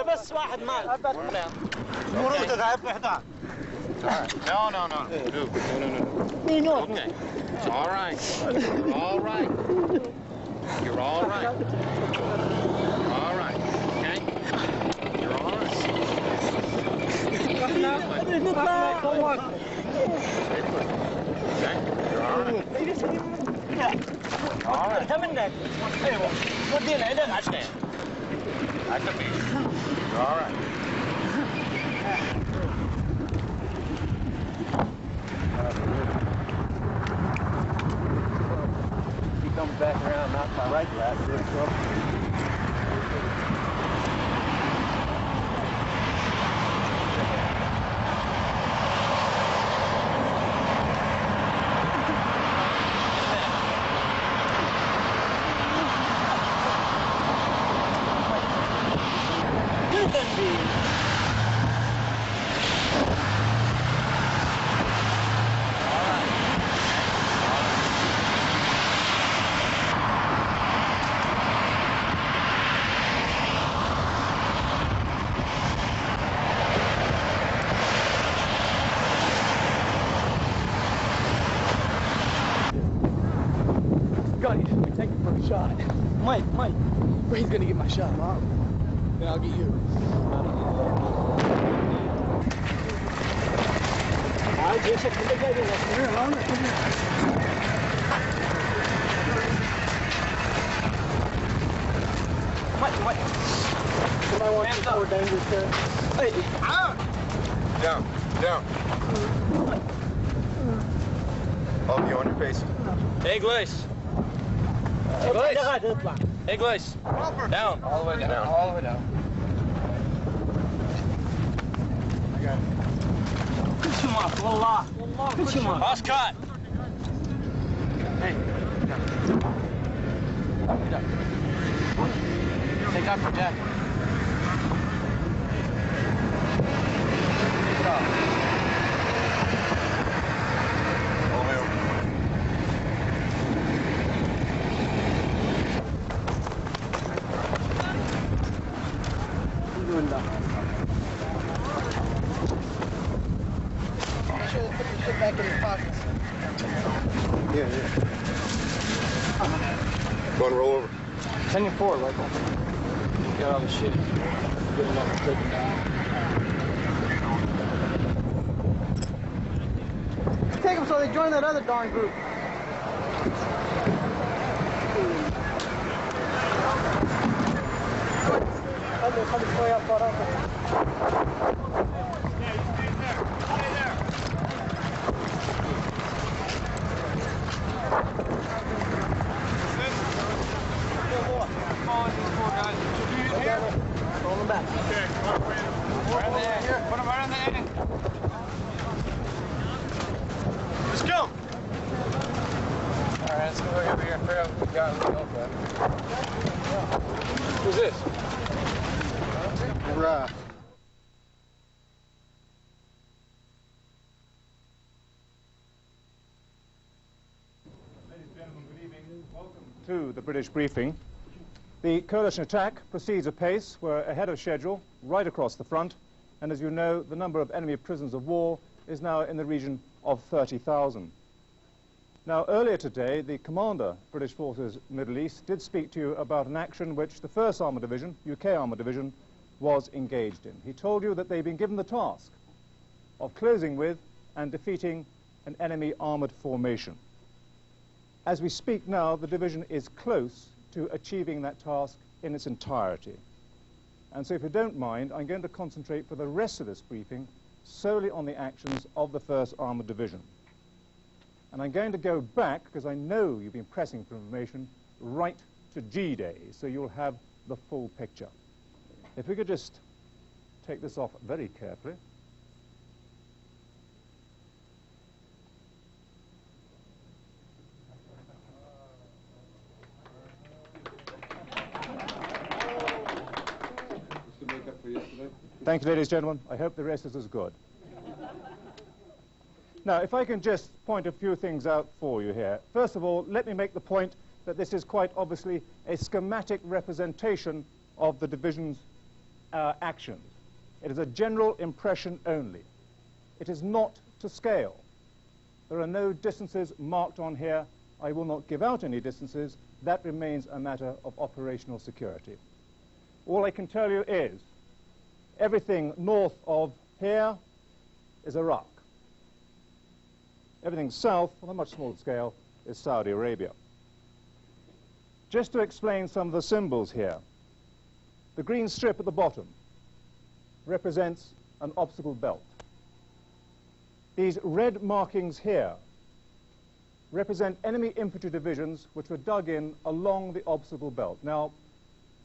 هي بس واحد معك. المرور تتعب بحدها. No, no, no. No. Okay. It's all right. You're all right. You're all right. All right. Okay? You're all right. Okay? You're all right. All right. انت منك. ايوه. ودينا عندك عشان. I could be. You're all right. He comes back around, not my right lap, there's trouble. Gunny, we take it for a shot. Mike. He's gonna get my shot, Mom. Then I'll get yours. I guess if you get it, here along. Mike. Somebody wants to more dangerous here. Hey, Down. All of you on your face. English. English. Down. All the way down. All the way down. I got it. Good شماك والله. Good شماك. Oscar. Hey. Take off your jacket. Take it off. All the way over. Make sure they put your shit back in your pockets. Yeah. Go and roll over. 10 and 4, Michael. Got all the shit. Good enough to take it down. Take them so they join that other darn group. Roll them back. Okay. Right there. Here, put them right on the end. Let's go. All right, let's go over here and figure out what we got. Who's this? Right. Ladies and gentlemen, good evening. Welcome to the British briefing. The coalition attack proceeds apace. We're ahead of schedule, right across the front. And as you know, the number of enemy prisoners of war is now in the region of 30,000. Now, earlier today, the commander, British Forces Middle East, did speak to you about an action which the 1st Armoured Division, UK Armoured Division, was engaged in. He told you that they'd been given the task of closing with and defeating an enemy armoured formation. As we speak now, the division is close to achieving that task in its entirety. And so if you don't mind, I'm going to concentrate for the rest of this briefing solely on the actions of the 1st Armoured Division. And I'm going to go back, because I know you've been pressing for information, right to G-Day, so you'll have the full picture. If we could just take this off very carefully. Thank you, ladies and gentlemen. I hope the rest is as good. Now, if I can just point a few things out for you here. First of all, let me make the point that this is quite obviously a schematic representation of the division's our actions. It is a general impression only. It is not to scale. There are no distances marked on here. I will not give out any distances. That remains a matter of operational security. All I can tell you is everything north of here is Iraq. Everything south, on a much smaller scale, is Saudi Arabia. Just to explain some of the symbols here, the green strip at the bottom represents an obstacle belt. These red markings here represent enemy infantry divisions which were dug in along the obstacle belt. Now,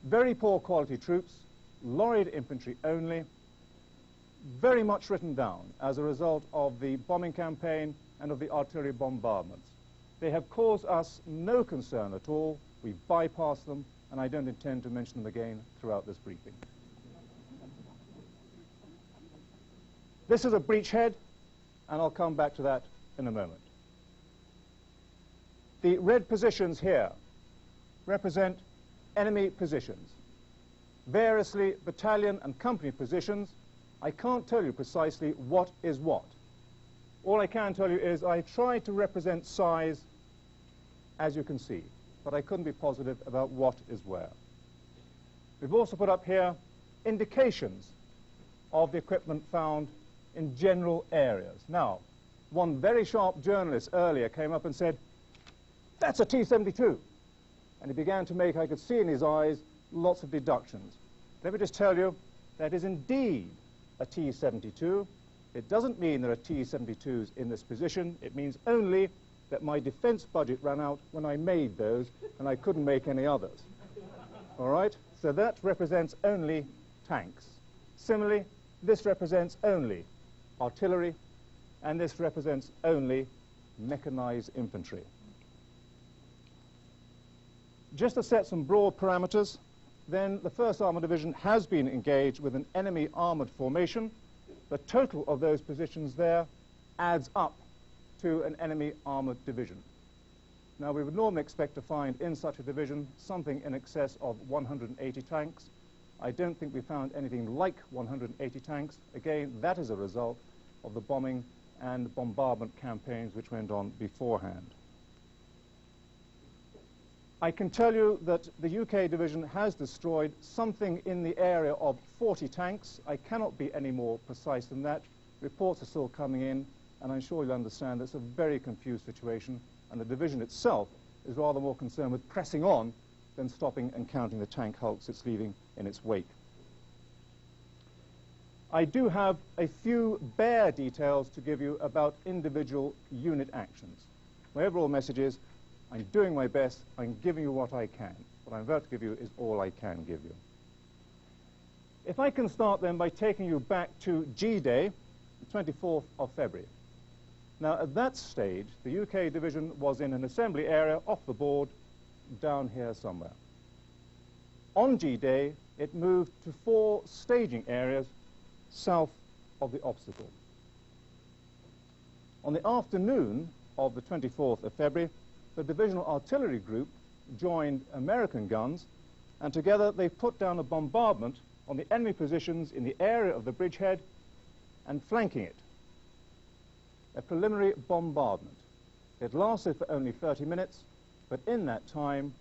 very poor quality troops, lorried infantry only, very much written down as a result of the bombing campaign and of the artillery bombardments. They have caused us no concern at all. We bypass them, and I don't intend to mention them again throughout this briefing. This is a breachhead, and I'll come back to that in a moment. The red positions here represent enemy positions, variously battalion and company positions. I can't tell you precisely what is what. All I can tell you is I tried to represent size, as you can see, but I couldn't be positive about what is where. We've also put up here indications of the equipment found in general areas. Now, one very sharp journalist earlier came up and said, "That's a T-72." And he began to make, I could see in his eyes, lots of deductions. Let me just tell you, that is indeed a T-72. It doesn't mean there are T-72s in this position. It means only that my defense budget ran out when I made those, and I couldn't make any others. All right? So that represents only tanks. Similarly, this represents only artillery, and this represents only mechanized infantry. Just to set some broad parameters, then the 1st Armoured Division has been engaged with an enemy armoured formation. The total of those positions there adds up to an enemy armoured division. Now, we would normally expect to find in such a division something in excess of 180 tanks. I don't think we found anything like 180 tanks. Again, that is a result of the bombing and bombardment campaigns which went on beforehand. I can tell you that the UK division has destroyed something in the area of 40 tanks. I cannot be any more precise than that. Reports are still coming in, and I'm sure you'll understand it's a very confused situation, and the division itself is rather more concerned with pressing on than stopping and counting the tank hulks it's leaving in its wake. I do have a few bare details to give you about individual unit actions. My overall message is, I'm doing my best, I'm giving you what I can. What I'm about to give you is all I can give you. If I can start then by taking you back to G-Day, the 24th of February. Now, at that stage, the UK division was in an assembly area off the board, down here somewhere. On G-Day, it moved to 4 staging areas south of the obstacle. On the afternoon of the 24th of February, the Divisional Artillery Group joined American guns, and together they put down a bombardment on the enemy positions in the area of the bridgehead and flanking it. A preliminary bombardment. It lasted for only 30 minutes, but in that time,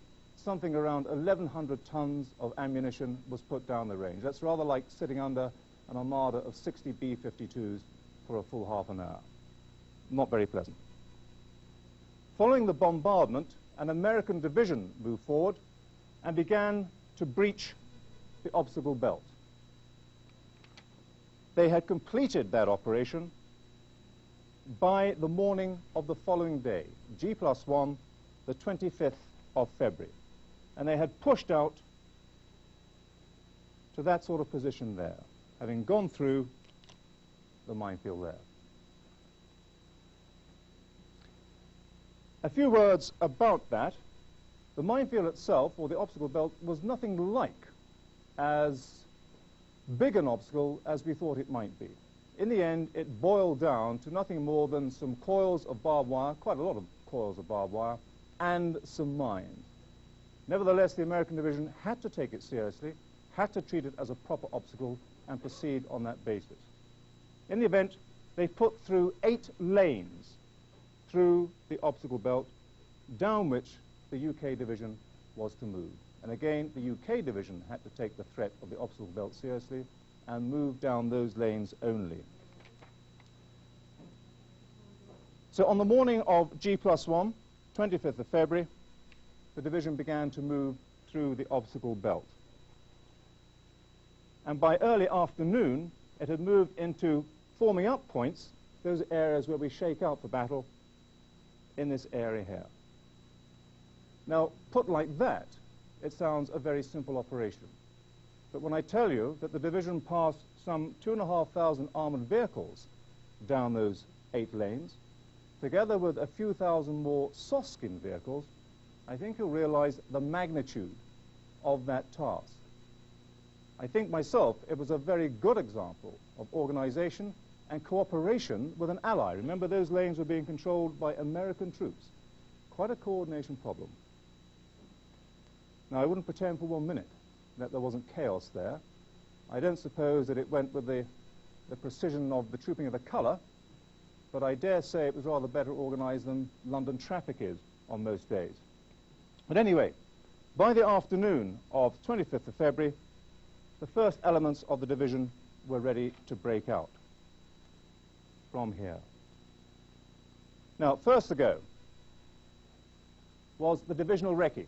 something around 1,100 tons of ammunition was put down the range. That's rather like sitting under an armada of 60 B-52s for a full half an hour. Not very pleasant. Following the bombardment, an American division moved forward and began to breach the obstacle belt. They had completed that operation by the morning of the following day, G+1, the 25th of February. And they had pushed out to that sort of position there, having gone through the minefield there. A few words about that. The minefield itself, or the obstacle belt, was nothing like as big an obstacle as we thought it might be. In the end, it boiled down to nothing more than some coils of barbed wire, quite a lot of coils of barbed wire, and some mines. Nevertheless, the American division had to take it seriously, had to treat it as a proper obstacle and proceed on that basis. In the event, they put through 8 lanes through the obstacle belt, down which the UK division was to move. And again, the UK division had to take the threat of the obstacle belt seriously and move down those lanes only. So on the morning of G+1, 25th of February, the division began to move through the obstacle belt. And by early afternoon, it had moved into forming up points, those areas where we shake out the battle, in this area here. Now, put like that, it sounds a very simple operation. But when I tell you that the division passed some 2,500 armored vehicles down those 8 lanes, together with a few thousand more soft-skin vehicles, I think you'll realize the magnitude of that task. I think myself it was a very good example of organization and cooperation with an ally. Remember, those lanes were being controlled by American troops. Quite a coordination problem. Now, I wouldn't pretend for 1 minute that there wasn't chaos there. I don't suppose that it went with the precision of the trooping of the colour, but I dare say it was rather better organized than London traffic is on most days. But anyway, by the afternoon of 25th of February, the first elements of the division were ready to break out from here. Now, first to go was the divisional recce.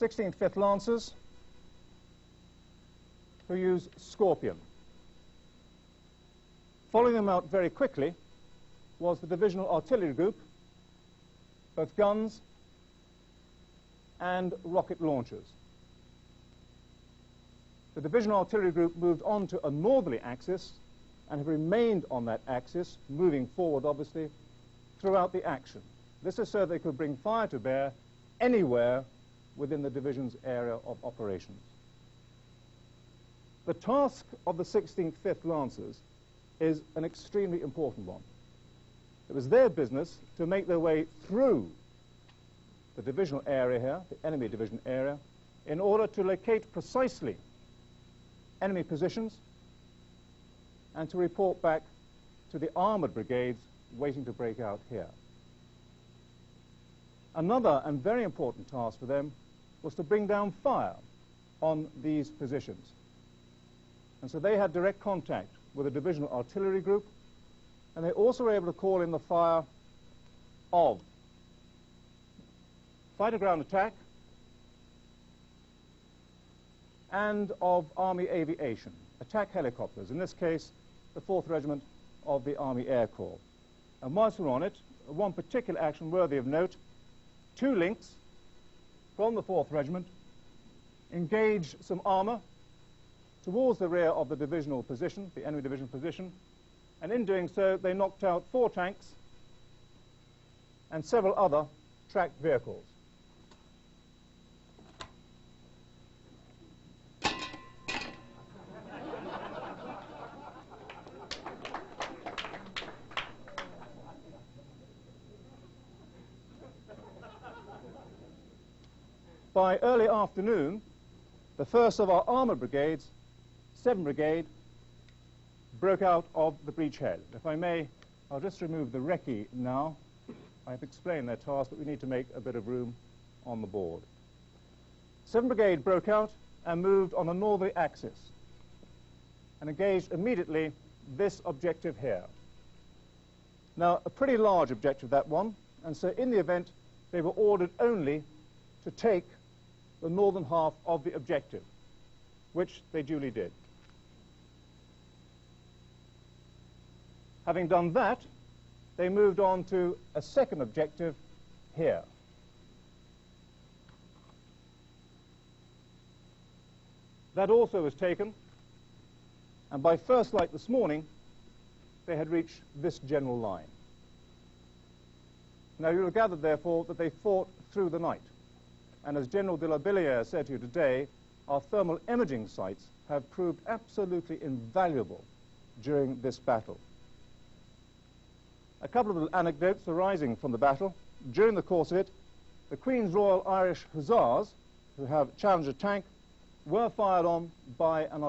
16th 5th Lancers, who used Scorpion. Following them out very quickly was the divisional artillery group, both guns and rocket launchers. The divisional artillery group moved on to a northerly axis and have remained on that axis, moving forward, obviously, throughout the action. This is so they could bring fire to bear anywhere within the division's area of operations. The task of the 16th 5th Lancers is an extremely important one. It was their business to make their way through the divisional area here, the enemy division area, in order to locate precisely enemy positions and to report back to the armored brigades waiting to break out here. Another and very important task for them was to bring down fire on these positions. And so they had direct contact with a divisional artillery group, and they also were able to call in the fire of fighter ground attack and of Army aviation, attack helicopters, in this case, the 4th Regiment of the Army Air Corps. And whilst we're on it, one particular action worthy of note, 2 links from the 4th Regiment engaged some armor towards the rear of the divisional position, the enemy division position, and in doing so, they knocked out 4 tanks and several other tracked vehicles. By early afternoon, the first of our armoured brigades, 7th Brigade, broke out of the breachhead. If I may, I'll just remove the recce now. I've explained their task, but we need to make a bit of room on the board. 7th Brigade broke out and moved on a northerly axis and engaged immediately this objective here. Now, a pretty large objective, that one, and so in the event, they were ordered only to take the northern half of the objective, which they duly did. Having done that, they moved on to a second objective here. That also was taken, and by first light this morning, they had reached this general line. Now, you will gather, therefore, that they fought through the night. And as General de la Billière said to you today, our thermal imaging sites have proved absolutely invaluable during this battle. A couple of little anecdotes arising from the battle. During the course of it, the Queen's Royal Irish Hussars, who have Challenger tank, were fired on by an